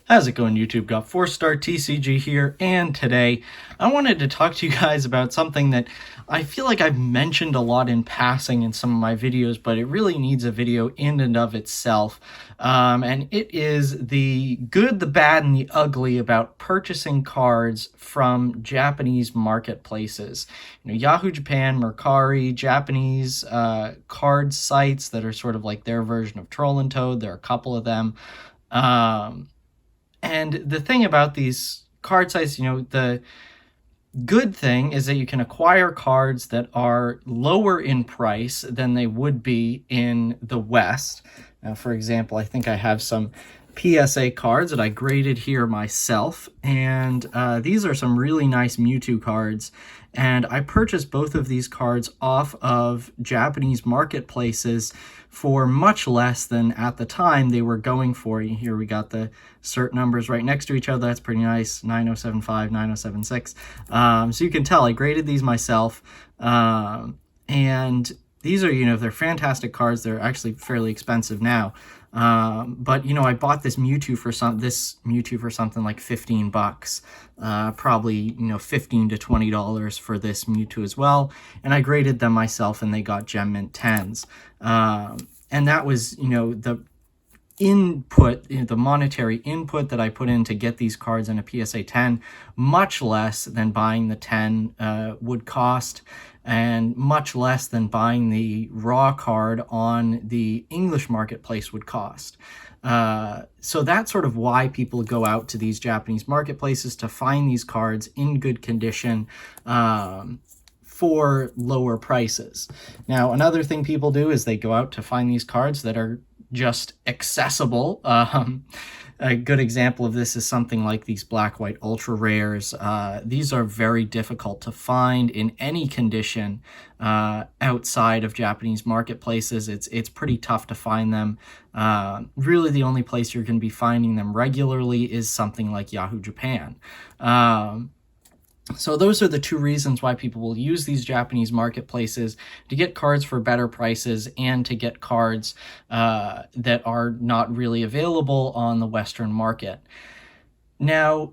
How's it going, YouTube? Got FourthStarTCG here, and today I wanted to talk to you guys about something that I feel like I've mentioned a lot in passing in some of my videos, but it really needs a video in and of itself. And it is the good, the bad, and the ugly about purchasing cards from Japanese marketplaces. Yahoo Japan, Mercari, Japanese card sites that are sort of like their version of Troll and Toad. There are a couple of them. And the thing about these card sites, the good thing is that you can acquire cards that are lower in price than they would be in the West. Now, for example, I think I have some PSA cards that I graded here myself, and these are some really nice Mewtwo cards, and I purchased both of these cards off of Japanese marketplaces for much less than at the time they were going for. Here we got the cert numbers right next to each other. That's pretty nice. 9075, 9076. So you can tell I graded these myself, and these are, they're fantastic cards. They're actually fairly expensive now. But I bought this Mewtwo for something like 15 bucks, probably, $15 to $20 for this Mewtwo as well. And I graded them myself and they got Gem Mint 10s. And that was, the input, the monetary input that I put in to get these cards in a PSA 10, much less than buying the 10 would cost, and much less than buying the raw card on the English marketplace would cost. So that's sort of why people go out to these Japanese marketplaces to find these cards in good condition for lower prices. Now, another thing people do is they go out to find these cards that are just accessible. A good example of this is something like these black-white ultra rares. These are very difficult to find in any condition outside of Japanese marketplaces. It's pretty tough to find them. Really, the only place you're going to be finding them regularly is something like Yahoo Japan. So those are the two reasons why people will use these Japanese marketplaces: to get cards for better prices and to get cards that are not really available on the Western market. Now,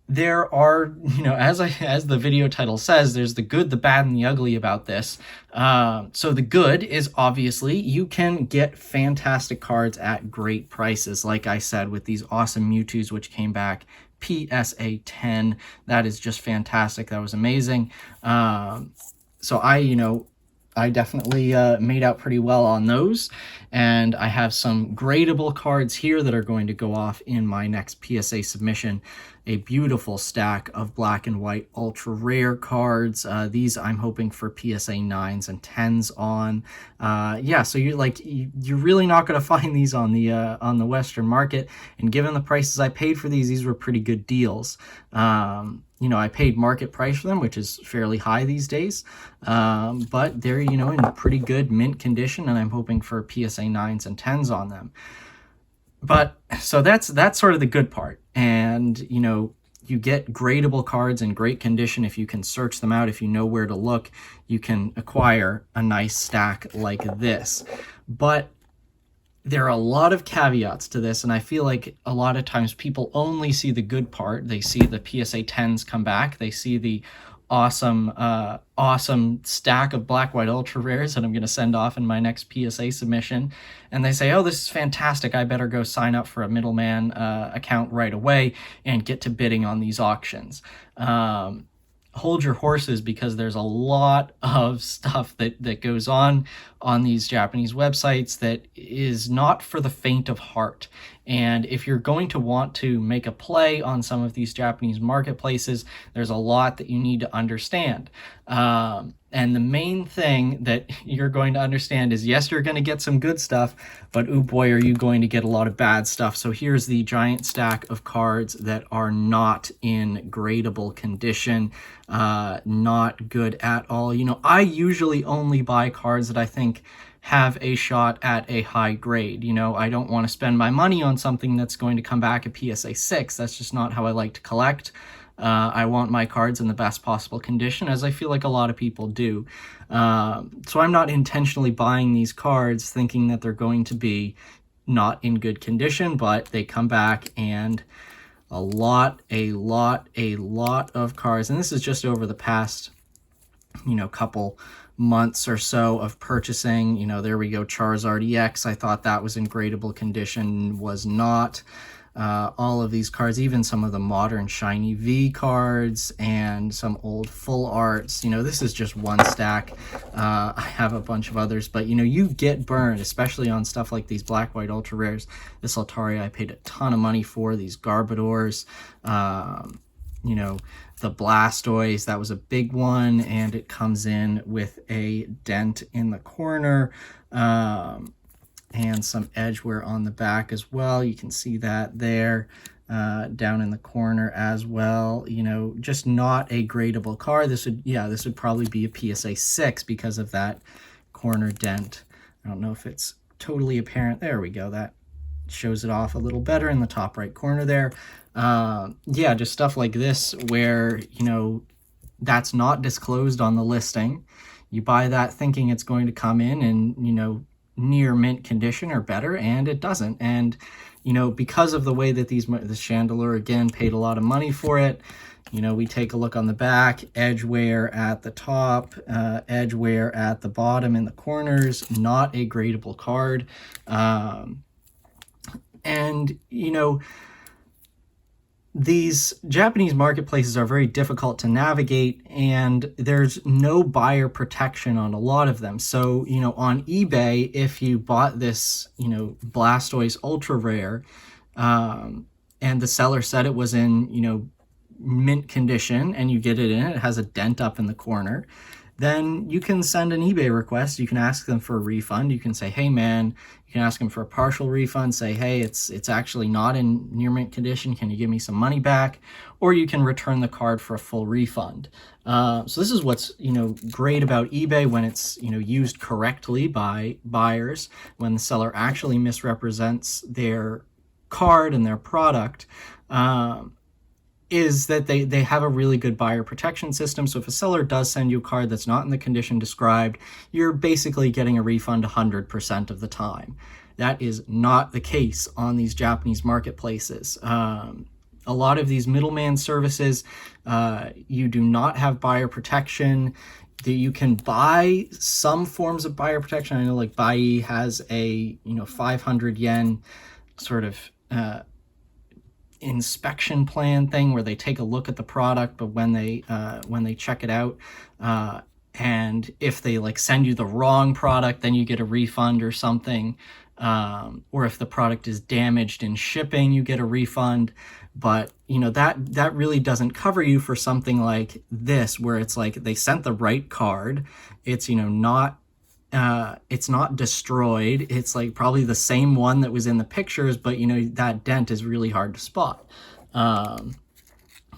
there are, as the video title says, there's the good, the bad, and the ugly about this. So the good is obviously you can get fantastic cards at great prices. Like I said, with these awesome Mewtwo's, which came back PSA 10, that is just fantastic. That was amazing. So I definitely made out pretty well on those, and I have some gradable cards here that are going to go off in my next PSA submission. A beautiful stack of black and white ultra rare cards. These I'm hoping for PSA 9s and 10s on. Yeah, so you're really not going to find these on the Western market, and given the prices I paid for these were pretty good deals. I paid market price for them, which is fairly high these days, but they're, in pretty good mint condition, and I'm hoping for PSA 9s and 10s on them. But so that's sort of the good part. And, you get gradable cards in great condition. If you can search them out, if you know where to look, you can acquire a nice stack like this. But there are a lot of caveats to this, and I feel like a lot of times people only see the good part. They see the PSA 10s come back. They see the awesome stack of black white ultra rares that I'm going to send off in my next PSA submission, and they say, oh, this is fantastic, I better go sign up for a middleman account right away and get to bidding on these auctions. Hold your horses, because there's a lot of stuff that goes on these Japanese websites that is not for the faint of heart. And if you're going to want to make a play on some of these Japanese marketplaces, there's a lot that you need to understand. And the main thing that you're going to understand is, yes, you're going to get some good stuff, but oh boy, are you going to get a lot of bad stuff. So here's the giant stack of cards that are not in gradable condition, not good at all. I usually only buy cards that I think have a shot at a high grade. I don't want to spend my money on something that's going to come back a PSA 6. That's just not how I like to collect. I want my cards in the best possible condition, as I feel like a lot of people do. So I'm not intentionally buying these cards thinking that they're going to be not in good condition, but they come back, and a lot of cards. And this is just over the past, couple months or so of purchasing. There we go, Charizard EX. I thought that was in gradable condition, was not. All of these cards, even some of the modern shiny V cards and some old full arts, this is just one stack. I have a bunch of others, but you get burned, especially on stuff like these black white ultra rares. This Altaria I paid a ton of money for. These Garbodors, the Blastoise, that was a big one, and it comes in with a dent in the corner. And some edge wear on the back as well. You can see that there, down in the corner as well. Just not a gradable card. This would probably be a PSA 6 because of that corner dent. I don't know if it's totally apparent. There we go. That shows it off a little better in the top right corner there. Just stuff like this where, that's not disclosed on the listing. You buy that thinking it's going to come in and, near mint condition or better, and it doesn't. And because of the way that the Chandelure, again, paid a lot of money for it, we take a look on the back, edge wear at the top, edge wear at the bottom in the corners, not a gradable card. These Japanese marketplaces are very difficult to navigate, and there's no buyer protection on a lot of them. So, on eBay, if you bought this, Blastoise ultra rare, and the seller said it was in, mint condition, and you get it in, it has a dent up in the corner, then you can send an eBay request. You can ask them for a refund. You can say, hey man, you can ask them for a partial refund, say, hey, it's actually not in near mint condition, can you give me some money back? Or you can return the card for a full refund. So this is what's great about eBay when it's used correctly by buyers, when the seller actually misrepresents their card and their product. Is that they have a really good buyer protection system. So if a seller does send you a card that's not in the condition described, you're basically getting a refund 100% of the time. That is not the case on these Japanese marketplaces. A lot of these middleman services, you do not have buyer protection. You can buy some forms of buyer protection. I know like Bai has a 500 yen sort of inspection plan thing where they take a look at the product, but when they check it out, and if they send you the wrong product, then you get a refund or something, or if the product is damaged in shipping, you get a refund. But that really doesn't cover you for something like this, where it's like they sent the right card, it's it's not destroyed. It's probably the same one that was in the pictures, but that dent is really hard to spot.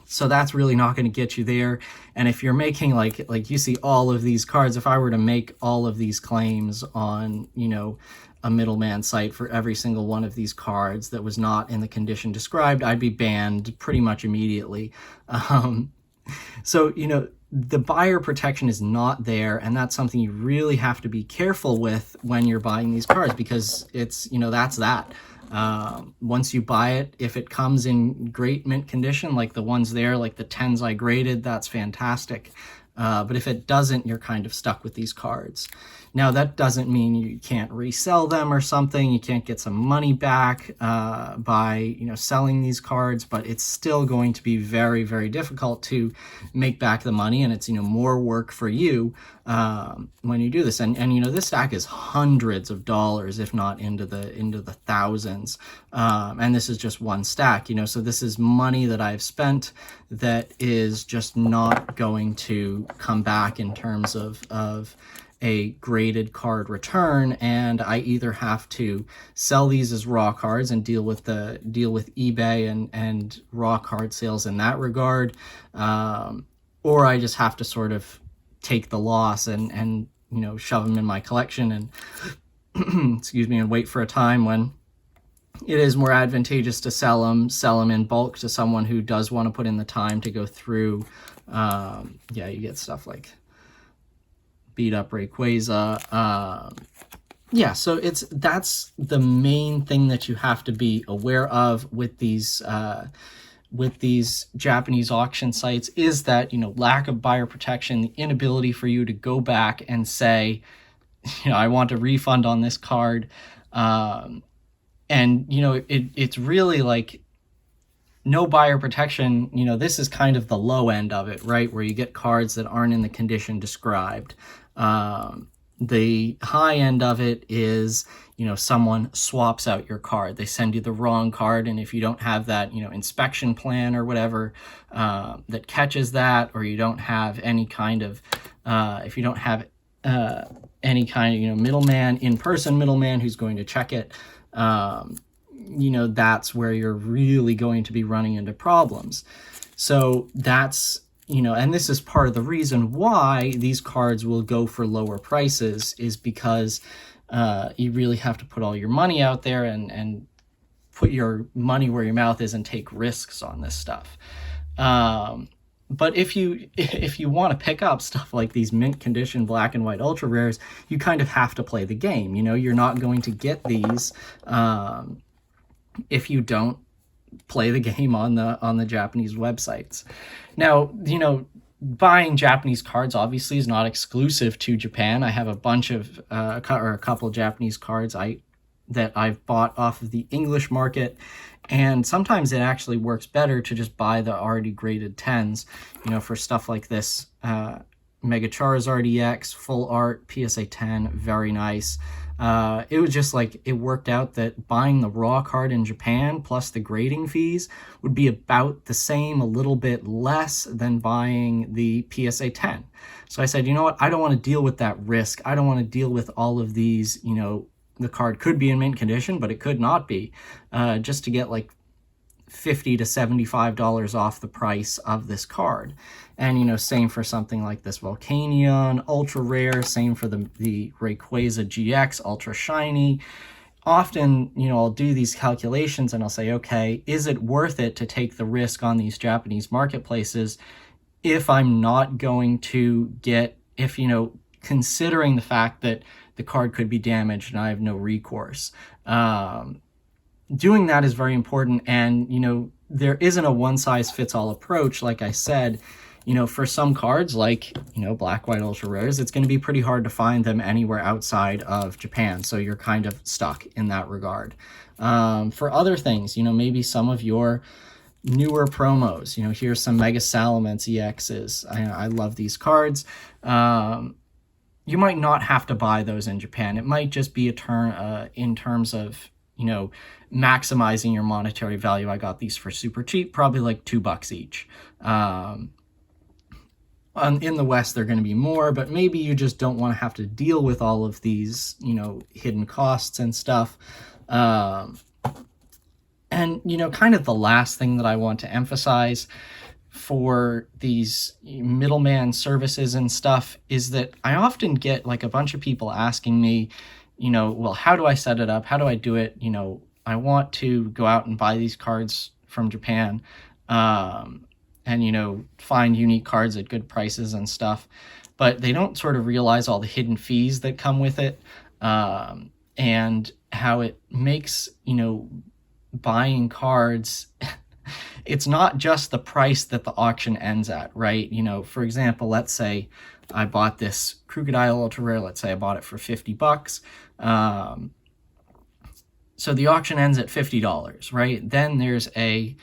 So that's really not going to get you there. And if you're making like you see all of these cards, if I were to make all of these claims on, a middleman site for every single one of these cards that was not in the condition described, I'd be banned pretty much immediately. So, the buyer protection is not there, and that's something you really have to be careful with when you're buying these cards, because it's, that's that. Once you buy it, if it comes in great mint condition, like the ones there, like the 10s I graded, that's fantastic. But if it doesn't, you're kind of stuck with these cards. Now, that doesn't mean you can't resell them or something. You can't get some money back by selling these cards, but it's still going to be very, very difficult to make back the money, and it's more work for you when you do this. And this stack is hundreds of dollars, if not into the thousands. And this is just one stack. So this is money that I've spent that is just not going to come back in terms of a graded card return, and I either have to sell these as raw cards and deal with eBay and raw card sales in that regard, or I just have to sort of take the loss and shove them in my collection and excuse me, and wait for a time when it is more advantageous to sell them in bulk to someone who does want to put in the time to go through. You get stuff like beat up Rayquaza, Yeah, so that's the main thing that you have to be aware of with these Japanese auction sites, is that, lack of buyer protection, the inability for you to go back and say, I want a refund on this card. And, it's really like no buyer protection. This is kind of the low end of it, right? Where you get cards that aren't in the condition described. The high end of it is, someone swaps out your card. They send you the wrong card, and if you don't have that, inspection plan or whatever that catches that, or you don't have any kind of, if you don't have any kind of, middleman, in-person middleman who's going to check it, that's where you're really going to be running into problems. So that's, and this is part of the reason why these cards will go for lower prices, is because you really have to put all your money out there and put your money where your mouth is and take risks on this stuff. But if you want to pick up stuff like these mint condition black and white ultra rares, you kind of have to play the game. You're not going to get these if you don't play the game on the Japanese websites. Now, buying Japanese cards obviously is not exclusive to Japan. I have a bunch of or a couple of Japanese cards that I've bought off of the English market, and sometimes it actually works better to just buy the already graded 10s, for stuff like this. Mega Charizard EX, full art, PSA 10, very nice. It was just like, it worked out that buying the raw card in Japan plus the grading fees would be about the same, a little bit less than buying the PSA 10. So I said, you know what, I don't want to deal with that risk. I don't want to deal with all of these, the card could be in mint condition, but it could not be, just to get like $50 to $75 off the price of this card. And, same for something like this Volcanion, ultra rare, same for the Rayquaza GX, ultra shiny. Often, I'll do these calculations and I'll say, okay, is it worth it to take the risk on these Japanese marketplaces if I'm not going to get, considering the fact that the card could be damaged and I have no recourse. Doing that is very important, and there isn't a one-size-fits-all approach. Like I said, for some cards like black, white, ultra rares, it's going to be pretty hard to find them anywhere outside of Japan, so you're kind of stuck in that regard. For other things, maybe some of your newer promos, here's some Mega Salamence EXs. I love these cards. You might not have to buy those in Japan. It might just be in terms of maximizing your monetary value. I got these for super cheap, probably like $2 each. In the West, they're going to be more, but maybe you just don't want to have to deal with all of these, hidden costs and stuff. And, kind of the last thing that I want to emphasize for these middleman services and stuff is that I often get like a bunch of people asking me, well, how do I set it up? How do I do it? I want to go out and buy these cards from Japan, and, find unique cards at good prices and stuff, but they don't sort of realize all the hidden fees that come with it, and how it makes, buying cards, it's not just the price that the auction ends at, right? For example, let's say I bought this Crocodile Ultra Rare. Let's say I bought it for $50. So the auction ends at $50, right? Then there's a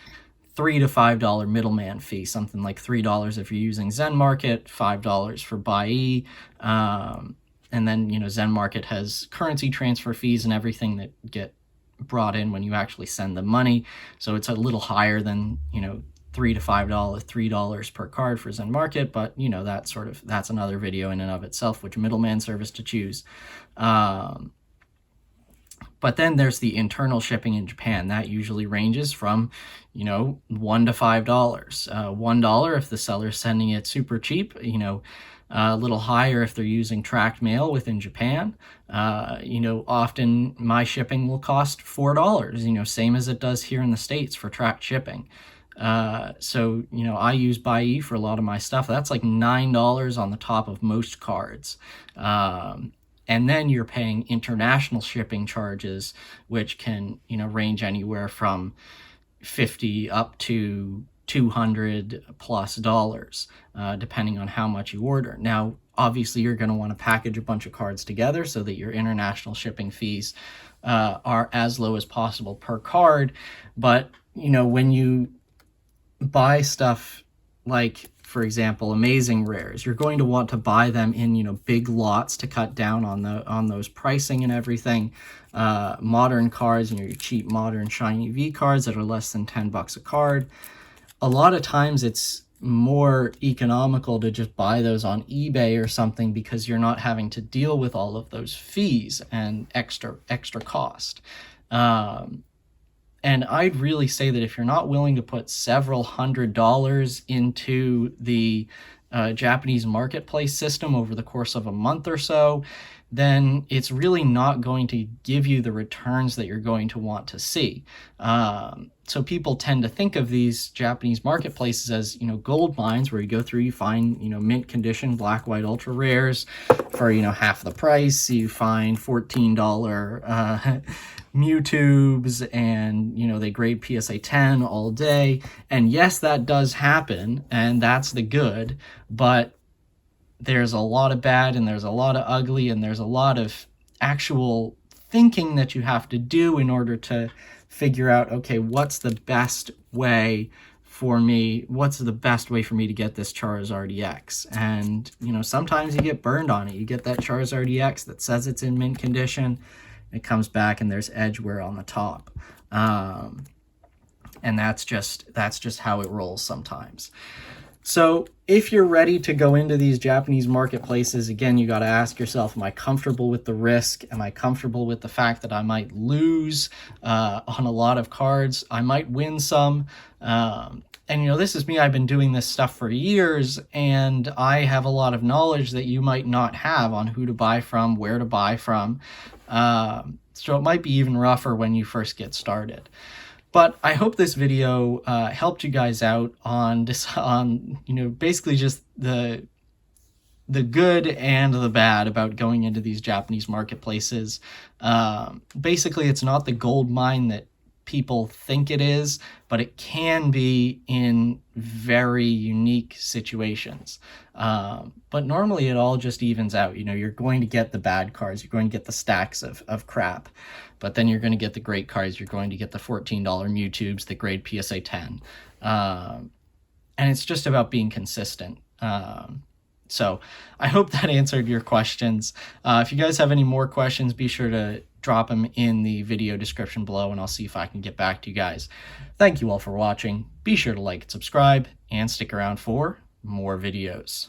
$3 to $5 middleman fee, something like $3 if you're using Zen Market, $5 for Buy-E. And then, Zen Market has currency transfer fees and everything that get brought in when you actually send the money. So it's a little higher than, $3 to $5 per card for Zen Market, but that's another video in and of itself, which middleman service to choose. But then there's the internal shipping in Japan. That usually ranges from, $1 to $5. $1 if the seller's sending it super cheap, a little higher if they're using tracked mail within Japan. Often my shipping will cost $4, same as it does here in the States for tracked shipping. So, I use Buy-E for a lot of my stuff. That's like $9 on the top of most cards. And then you're paying international shipping charges, which can, range anywhere from 50 up to $200+ depending on how much you order. Now, obviously, you're going to want to package a bunch of cards together so that your international shipping fees are as low as possible per card. But, when you buy stuff like, for example, amazing rares, you're going to want to buy them in, big lots to cut down on those pricing and everything. Modern cards, your cheap modern shiny V cards that are less than $10 a card. A lot of times it's more economical to just buy those on eBay or something because you're not having to deal with all of those fees and extra cost. And I'd really say that if you're not willing to put several $100s into the Japanese marketplace system over the course of a month or so, then it's really not going to give you the returns that you're going to want to see. So people tend to think of these Japanese marketplaces as, gold mines where you go through, you find, mint condition, black, white, ultra rares for, half the price. You find $14 Mewtubes and, they grade PSA 10 all day. And yes, that does happen, and that's the good, but there's a lot of bad and there's a lot of ugly and there's a lot of actual thinking that you have to do in order to figure out, okay, what's the best way for me? What's the best way for me to get this Charizard EX? And, sometimes you get burned on it. You get that Charizard EX that says it's in mint condition. It comes back and there's edge wear on the top. And that's just how it rolls sometimes. So if you're ready to go into these Japanese marketplaces, again, you got to ask yourself, am I comfortable with the risk? Am I comfortable with the fact that I might lose on a lot of cards? I might win some. And, this is me. I've been doing this stuff for years, and I have a lot of knowledge that you might not have on who to buy from, where to buy from. So it might be even rougher when you first get started. But I hope this video helped you guys out on basically just the good and the bad about going into these Japanese marketplaces. Basically, it's not the gold mine that people think it is, but it can be in very unique situations. But normally it all just evens out. You're going to get the bad cards, you're going to get the stacks of crap, but then you're going to get the great cards. You're going to get the $14 Mewtubes that grade PSA 10. And it's just about being consistent. So I hope that answered your questions. If you guys have any more questions, be sure to drop them in the video description below, and I'll see if I can get back to you guys. Thank you all for watching. Be sure to like and subscribe, and stick around for more videos.